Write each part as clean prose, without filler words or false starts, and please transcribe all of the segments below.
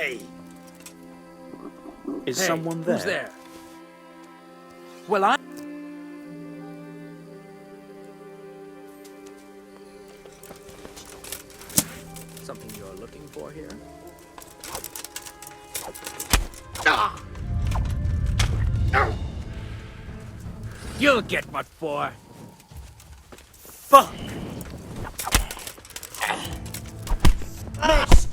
Hey! Is someone there? Who's there? Well, I... Something you're looking for here? Ah! You'll get what for. Fuck! Missed!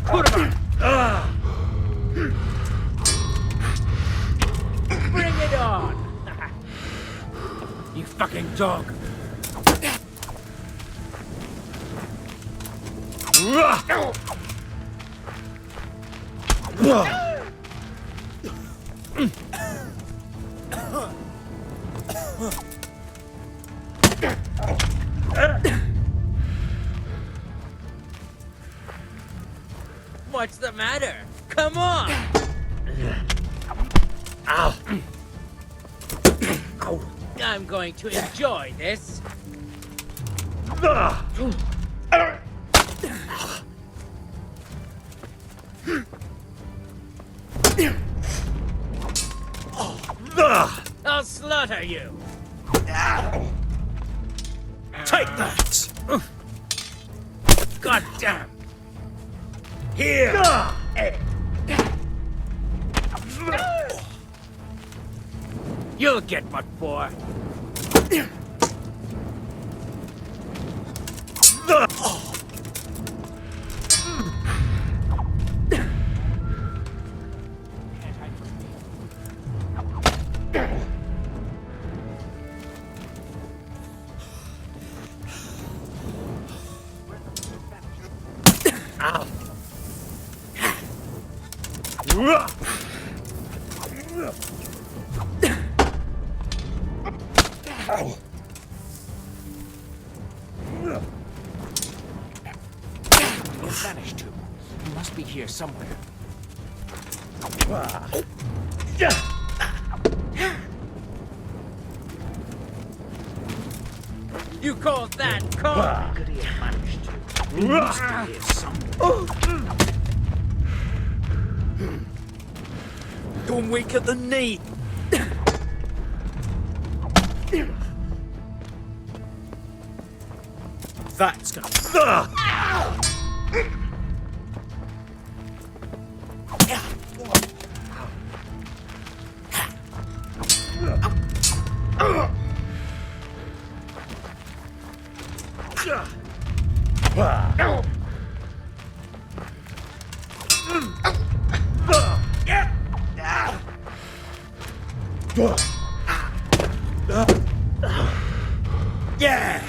Put him on! Bring it on! You fucking dog! What's the matter? Come on! Ow! I'm going to enjoy this. I'll slaughter you. Take that! God damn! Here! You'll get what for. Vanished to. He must be here somewhere. You call that calm? Could he have managed to? He must be here somewhere. You're weak at the knee. That's gonna... Yeah!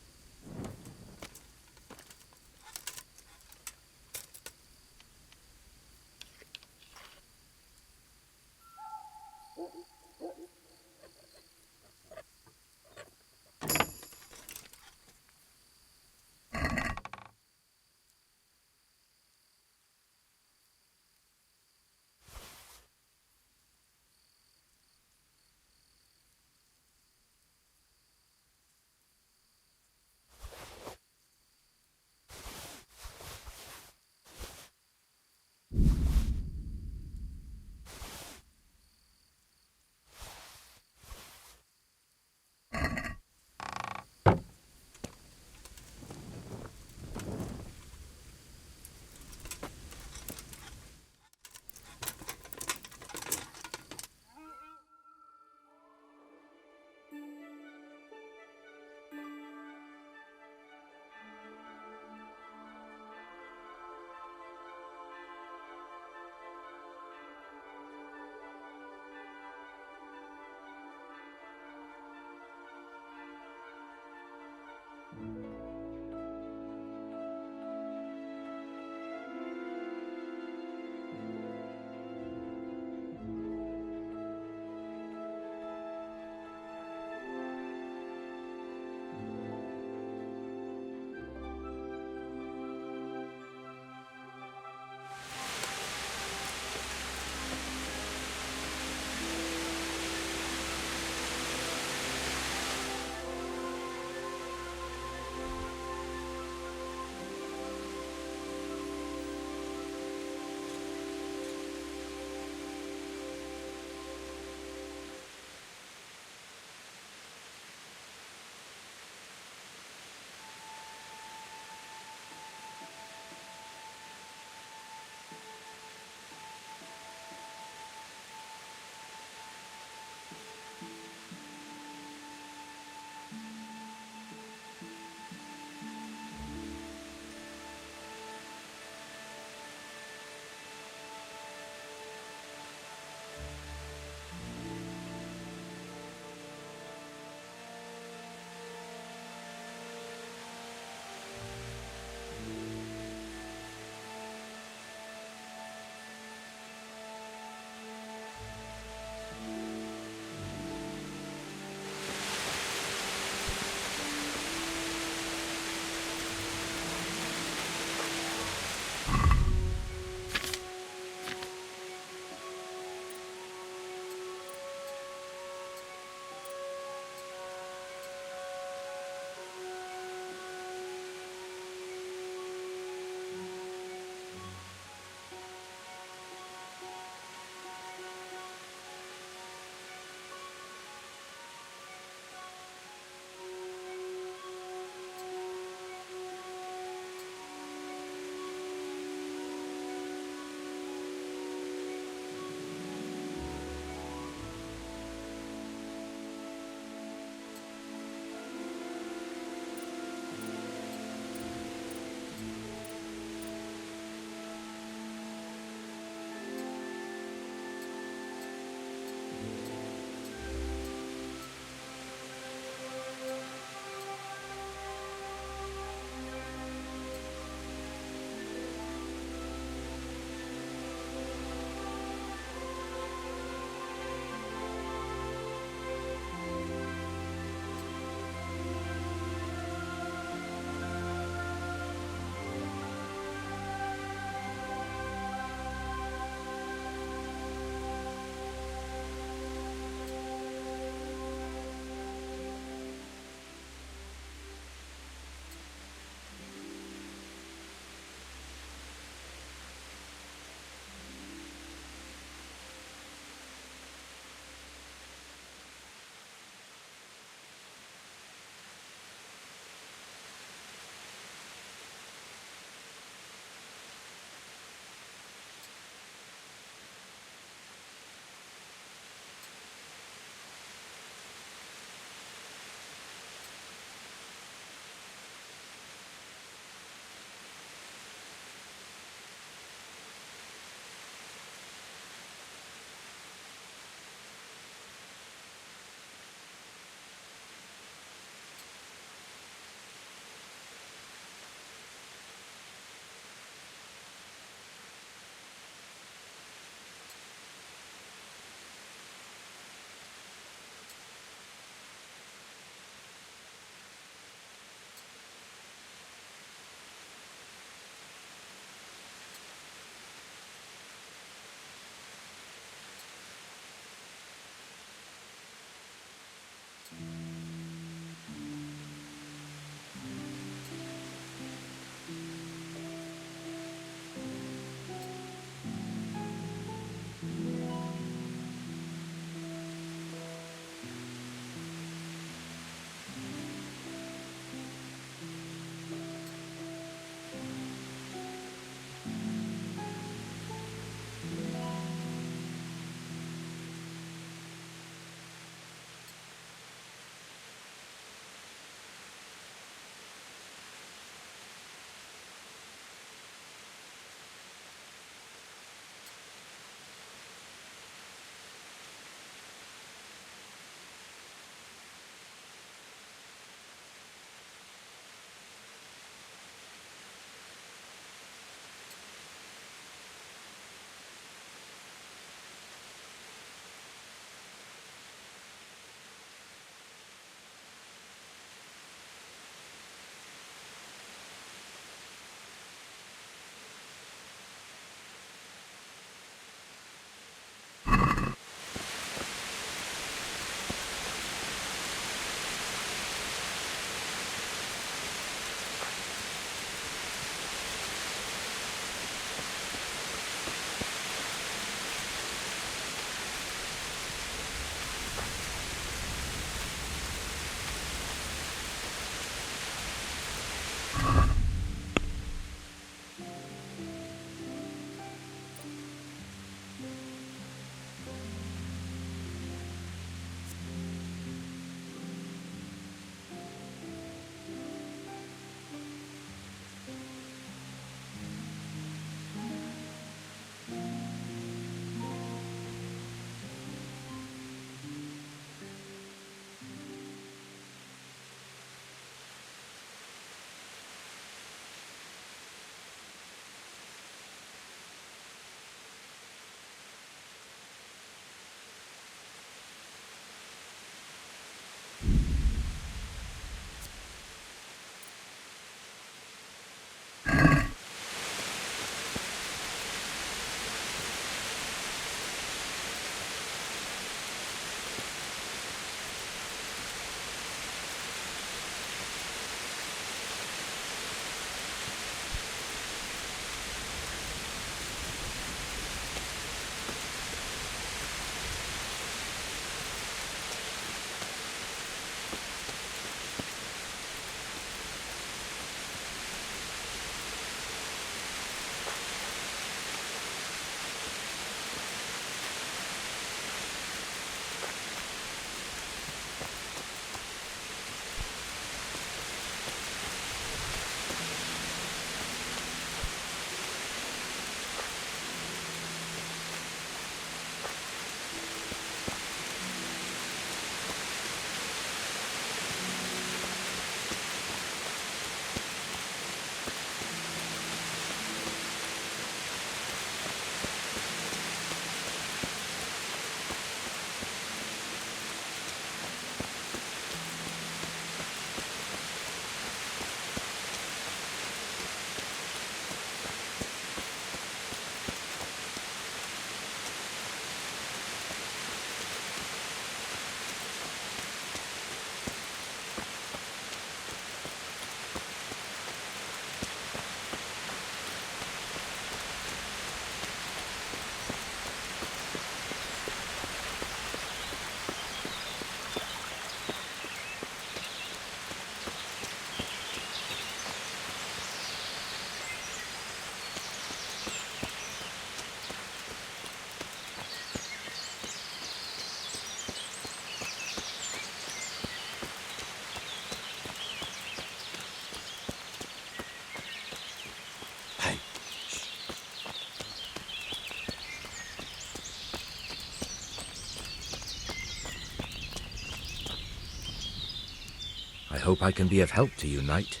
hope I can be of help to you, knight.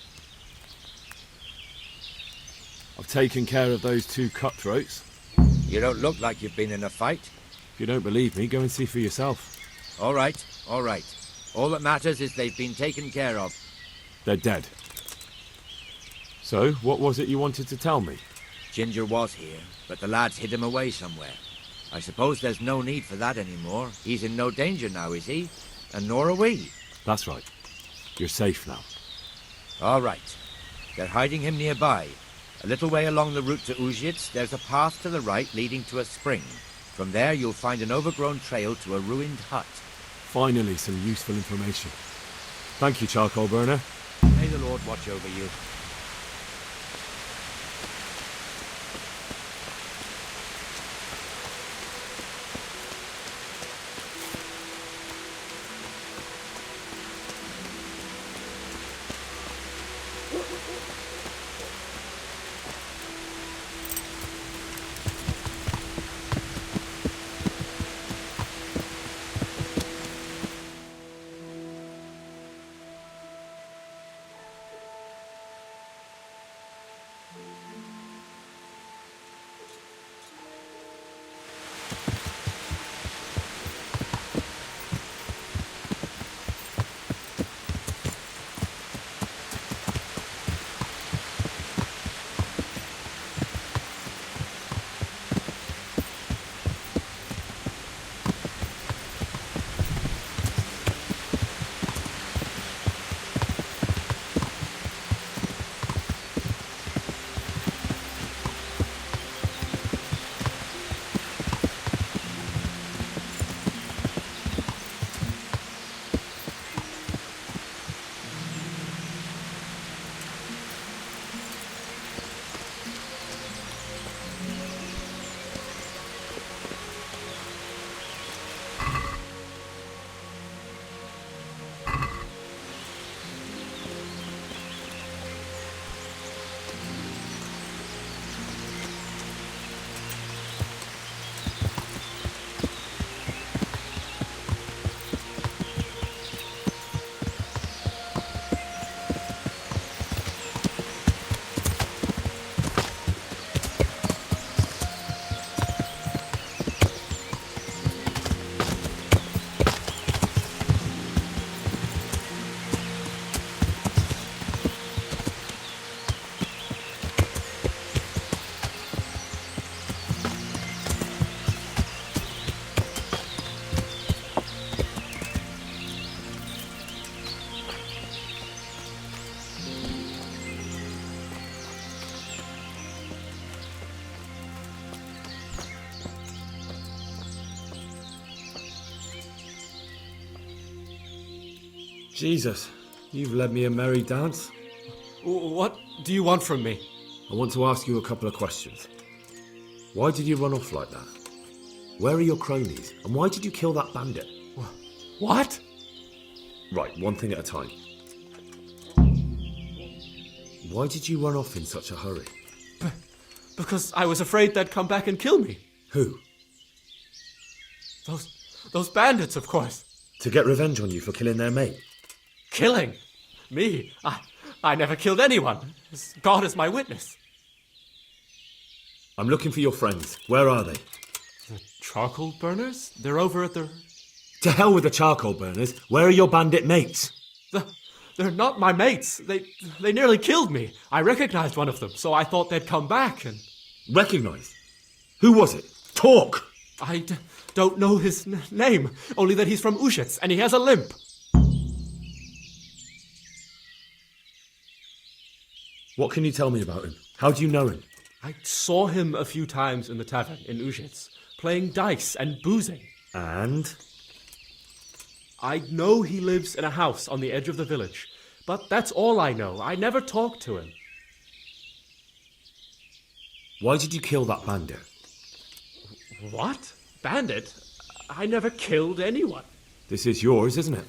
I've taken care of those two cutthroats. You don't look like you've been in a fight. If you don't believe me, go and see for yourself. All right, all right. All that matters is they've been taken care of. They're dead. So, what was it you wanted to tell me? Ginger was here, but the lads hid him away somewhere. I suppose there's no need for that anymore. He's in no danger now, is he? And nor are we. That's right. You're safe now. All right. They're hiding him nearby. A little way along the route to Ujits, there's a path to the right leading to a spring. From there, you'll find an overgrown trail to a ruined hut. Finally, some useful information. Thank you, charcoal burner. May the Lord watch over you. Jesus, you've led me a merry dance. What do you want from me? I want to ask you a couple of questions. Why did you run off like that? Where are your cronies? And why did you kill that bandit? What? Right, one thing at a time. Why did you run off in such a hurry? Because I was afraid they'd come back and kill me. Who? Those bandits, of course. To get revenge on you for killing their mate? Killing? Me? I never killed anyone. God is my witness. I'm looking for your friends. Where are they? The charcoal burners? They're over at the... To hell with the charcoal burners. Where are your bandit mates? They're not my mates. They nearly killed me. I recognized one of them, so I thought they'd come back and... Recognized? Who was it? Talk! I don't know his name, only that he's from Ujits and he has a limp. What can you tell me about him? How do you know him? I saw him a few times in the tavern in Ujits, playing dice and boozing. And? I know he lives in a house on the edge of the village, but that's all I know. I never talked to him. Why did you kill that bandit? What? Bandit? I never killed anyone. This is yours, isn't it?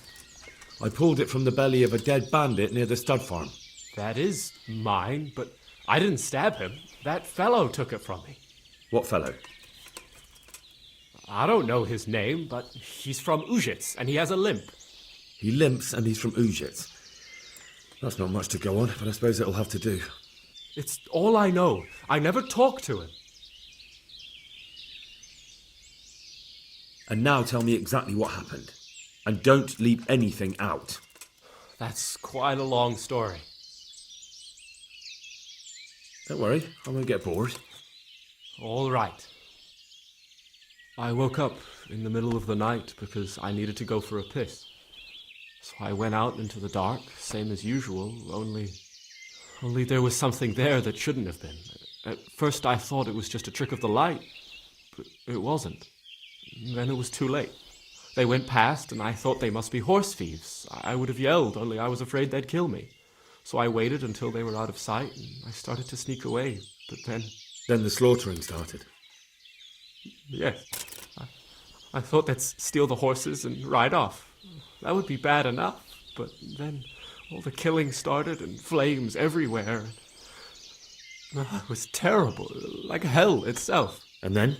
I pulled it from the belly of a dead bandit near the stud farm. That is mine, but I didn't stab him. That fellow took it from me. What fellow? I don't know his name, but he's from Ujits, and he has a limp. He limps and he's from Ujits. That's not much to go on, but I suppose it'll have to do. It's all I know. I never talked to him. And now tell me exactly what happened. And don't leave anything out. That's quite a long story. Don't worry, I won't get bored. All right. I woke up in the middle of the night because I needed to go for a piss. So I went out into the dark, same as usual, only there was something there that shouldn't have been. At first I thought it was just a trick of the light, but it wasn't. Then it was too late. They went past, and I thought they must be horse thieves. I would have yelled, only I was afraid they'd kill me. So I waited until they were out of sight, and I started to sneak away, but then... Then the slaughtering started. Yes. I thought they'd steal the horses and ride off. That would be bad enough, but then all the killing started and flames everywhere. It was terrible, like hell itself. And then?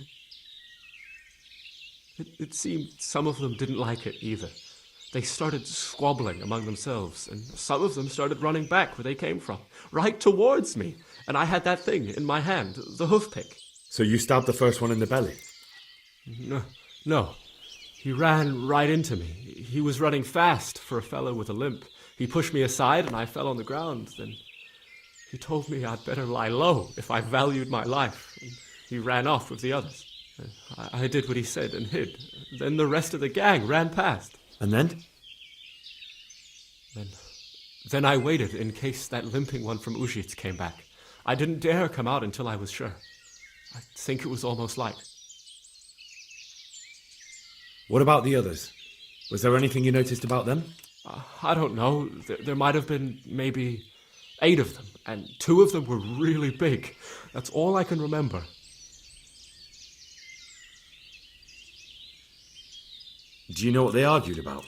It seemed some of them didn't like it either. They started squabbling among themselves, and some of them started running back where they came from, right towards me. And I had that thing in my hand, the hoof pick. So you stabbed the first one in the belly? No. He ran right into me. He was running fast for a fellow with a limp. He pushed me aside and I fell on the ground. Then he told me I'd better lie low if I valued my life. And he ran off with the others. I did what he said and hid. Then the rest of the gang ran past. And then? Then I waited in case that limping one from Ujits came back. I didn't dare come out until I was sure. I think it was almost light. What about the others? Was there anything you noticed about them? I don't know. There might have been maybe 8 of them, and 2 of them were really big. That's all I can remember. Do you know what they argued about?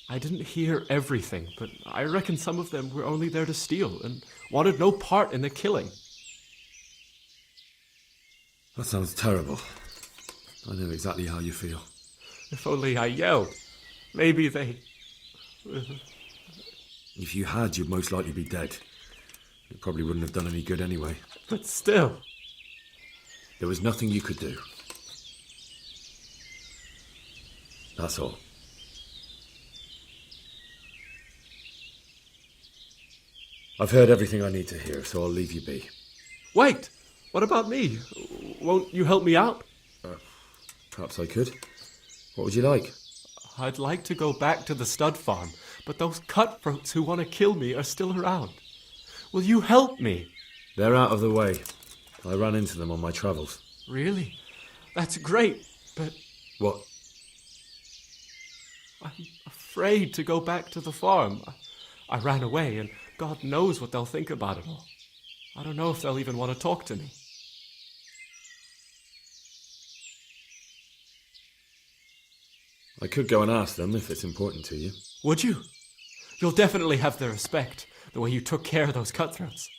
I didn't hear everything, but I reckon some of them were only there to steal and wanted no part in the killing. That sounds terrible. I know exactly how you feel. If only I yelled. Maybe they... If you had, you'd most likely be dead. It probably wouldn't have done any good anyway. But still... There was nothing you could do. That's all. I've heard everything I need to hear, so I'll leave you be. Wait! What about me? Won't you help me out? Perhaps I could. What would you like? I'd like to go back to the stud farm, but those cutthroats who want to kill me are still around. Will you help me? They're out of the way. I ran into them on my travels. Really? That's great, but... What? I'm afraid to go back to the farm. I ran away, and God knows what they'll think about it all. I don't know if they'll even want to talk to me. I could go and ask them if it's important to you. Would you? You'll definitely have their respect, the way you took care of those cutthroats.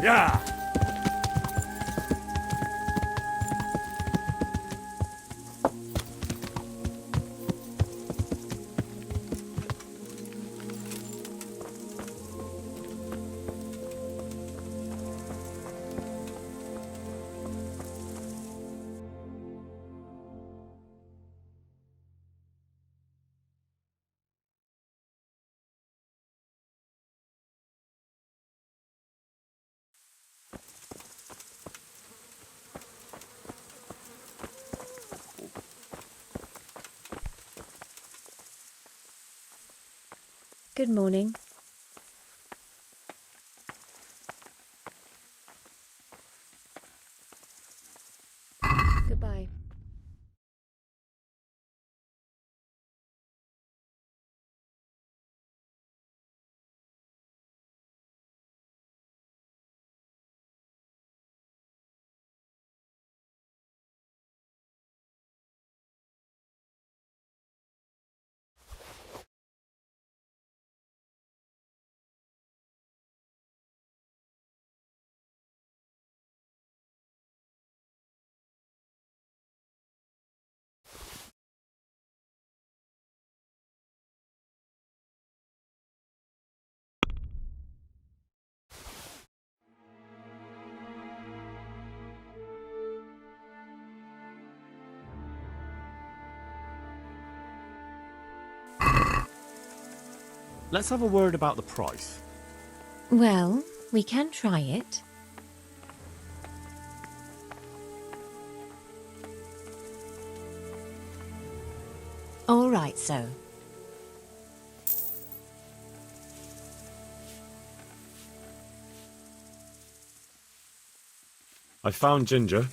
Yeah! Good morning. Goodbye. Let's have a word about the price. Well, we can try it. All right, so. I found Ginger.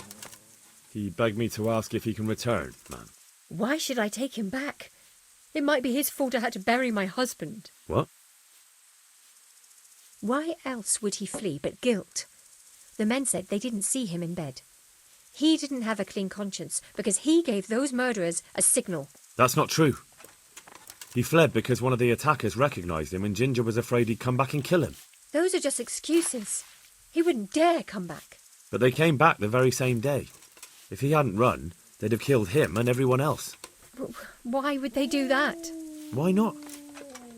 He begged me to ask if he can return, man. Why should I take him back? It might be his fault I had to bury my husband. What? Why else would he flee but guilt? The men said they didn't see him in bed. He didn't have a clean conscience because he gave those murderers a signal. That's not true. He fled because one of the attackers recognised him and Ginger was afraid he'd come back and kill him. Those are just excuses. He wouldn't dare come back. But they came back the very same day. If he hadn't run, they'd have killed him and everyone else. Why would they do that? Why not?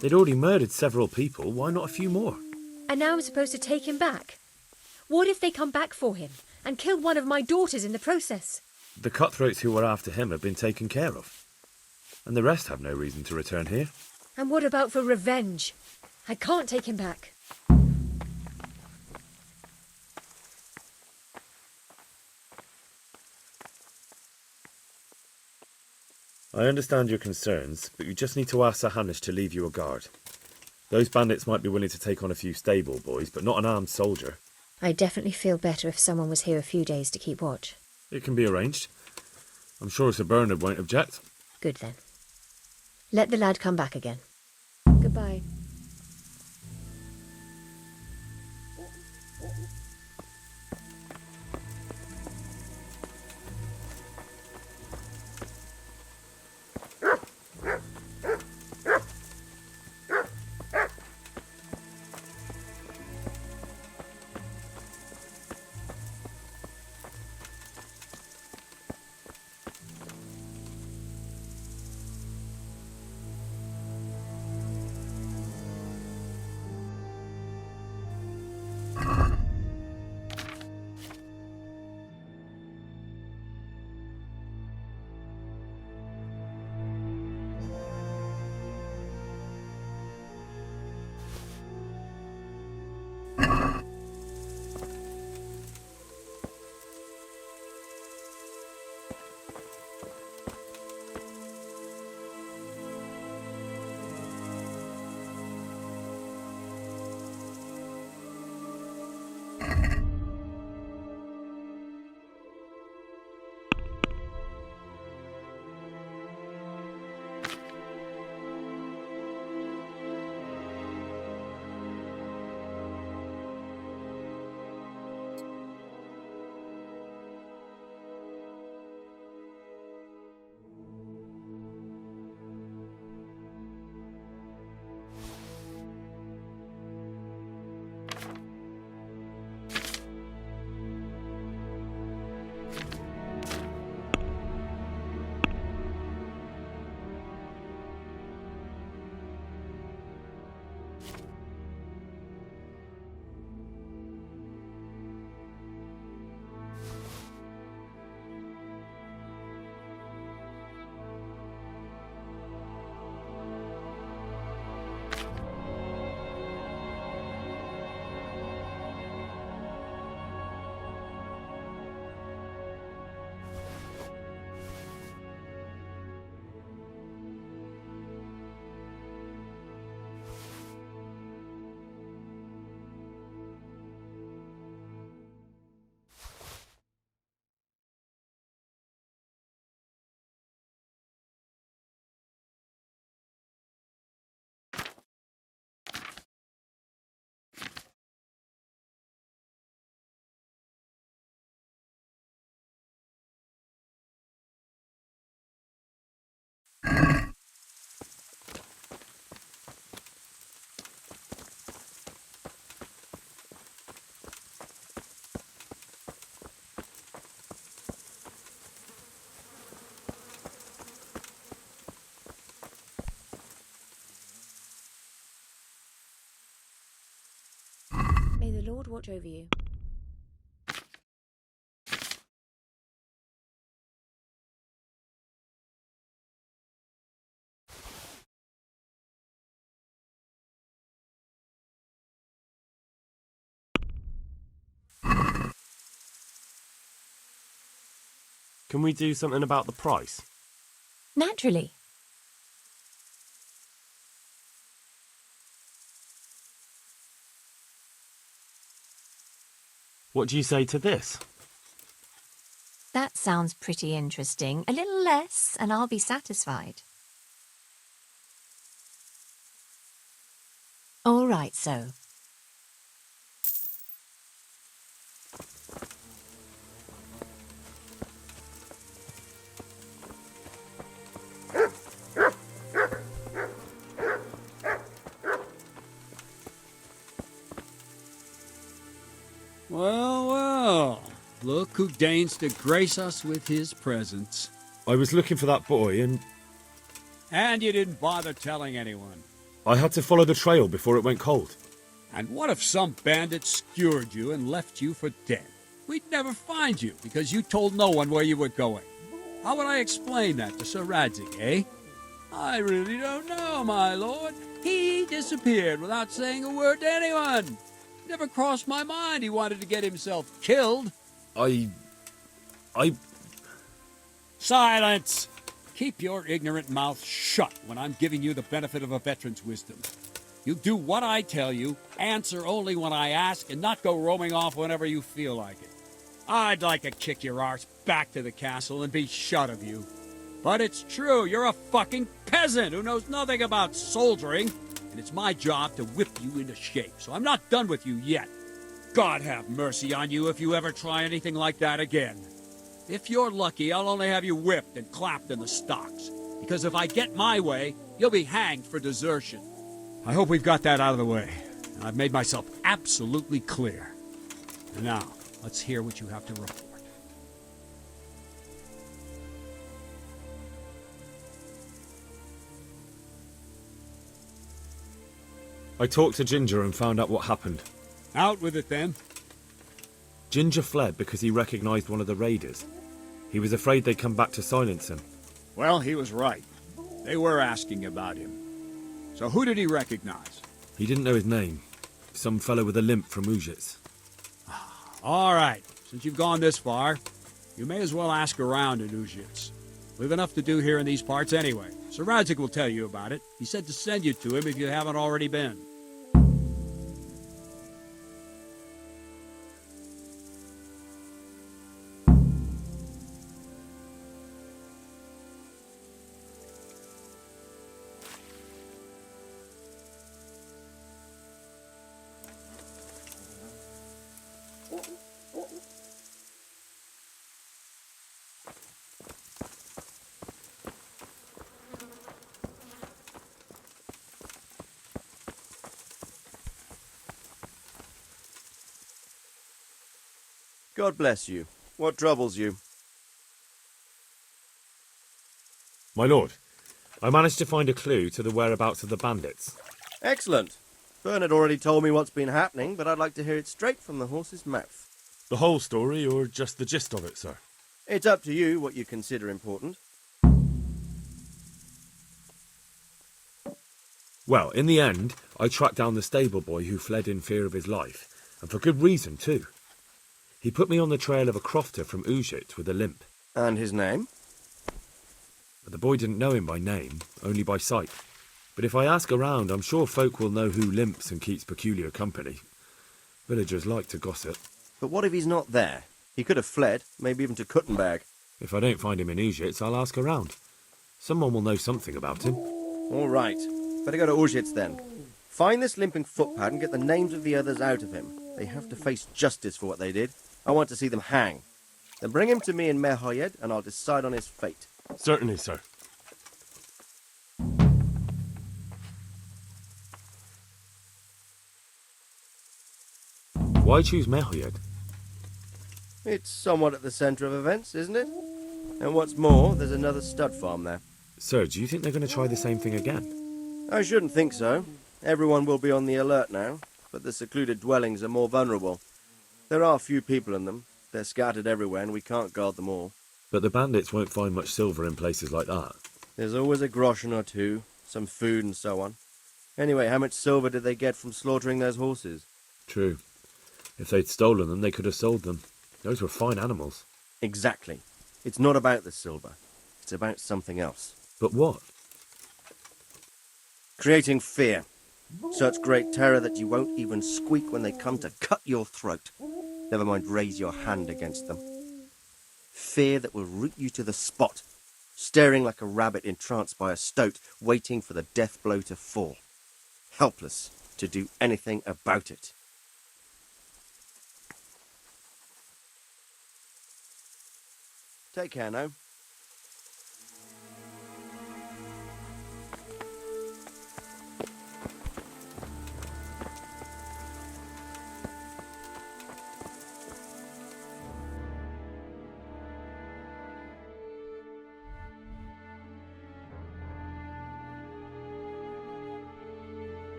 They'd already murdered several people, why not a few more? And now I'm supposed to take him back? What if they come back for him and kill one of my daughters in the process? The cutthroats who were after him have been taken care of. And the rest have no reason to return here. And what about for revenge? I can't take him back. I understand your concerns, but you just need to ask Sir Hanish to leave you a guard. Those bandits might be willing to take on a few stable boys, but not an armed soldier. I'd definitely feel better if someone was here a few days to keep watch. It can be arranged. I'm sure Sir Bernard won't object. Good then. Let the lad come back again. Goodbye. the Lord watch over you. Can we do something about the price? Naturally. What do you say to this? That sounds pretty interesting. A little less, and I'll be satisfied. All right, so. Well, well. Look who deigns to grace us with his presence. I was looking for that boy and And you didn't bother telling anyone. I had to follow the trail before it went cold. And what if some bandit skewered you and left you for dead? We'd never find you because you told no one where you were going. How would I explain that to Sir Radzig, eh? I really don't know, my lord. He disappeared without saying a word to anyone. Never crossed my mind he wanted to get himself killed. I... Silence! Keep your ignorant mouth shut when I'm giving you the benefit of a veteran's wisdom. You do what I tell you, answer only when I ask, and not go roaming off whenever you feel like it. I'd like to kick your arse back to the castle and be shut of you. But it's true, you're a fucking peasant who knows nothing about soldiering, and it's my job to whip you into shape, so I'm not done with you yet. God have mercy on you if you ever try anything like that again. If you're lucky, I'll only have you whipped and clapped in the stocks, because if I get my way, you'll be hanged for desertion. I hope we've got that out of the way. I've made myself absolutely clear. And now, let's hear what you have to report. I talked to Ginger and found out what happened. Out with it, then. Ginger fled because he recognized one of the raiders. He was afraid they'd come back to silence him. Well, he was right. They were asking about him. So who did he recognize? He didn't know his name. Some fellow with a limp from Ujits. All right. Since you've gone this far, you may as well ask around in Ujits. We've enough to do here in these parts anyway. Sir Radzig will tell you about it. He said to send you to him if you haven't already been. God bless you. What troubles you? My lord, I managed to find a clue to the whereabouts of the bandits. Excellent. Bernard already told me what's been happening, but I'd like to hear it straight from the horse's mouth. The whole story, or just the gist of it, sir? It's up to you what you consider important. Well, in the end, I tracked down the stable boy who fled in fear of his life, and for good reason, too. He put me on the trail of a crofter from Ujit with a limp. And his name? But the boy didn't know him by name, only by sight. But if I ask around, I'm sure folk will know who limps and keeps peculiar company. Villagers like to gossip. But what if he's not there? He could have fled, maybe even to Kuttenberg. If I don't find him in Ujits, I'll ask around. Someone will know something about him. All right. Better go to Ujits then. Find this limping footpad and get the names of the others out of him. They have to face justice for what they did. I want to see them hang. Then bring him to me in Mehoyed, and I'll decide on his fate. Certainly, sir. Why choose Mehoyed? It's somewhat at the centre of events, isn't it? And what's more, there's another stud farm there. Sir, do you think they're going to try the same thing again? I shouldn't think so. Everyone will be on the alert now. but the secluded dwellings are more vulnerable. There are few people in them. They're scattered everywhere and we can't guard them all. But the bandits won't find much silver in places like that. There's always a groschen or two, some food and so on. Anyway, how much silver did they get from slaughtering those horses? True. If they'd stolen them, they could have sold them. Those were fine animals. Exactly. It's not about the silver. It's about something else. But what? Creating fear. Such great terror that you won't even squeak when they come to cut your throat. Never mind raise your hand against them. Fear that will root you to the spot, staring like a rabbit entranced by a stoat, waiting for the death blow to fall. Helpless to do anything about it. Take care now.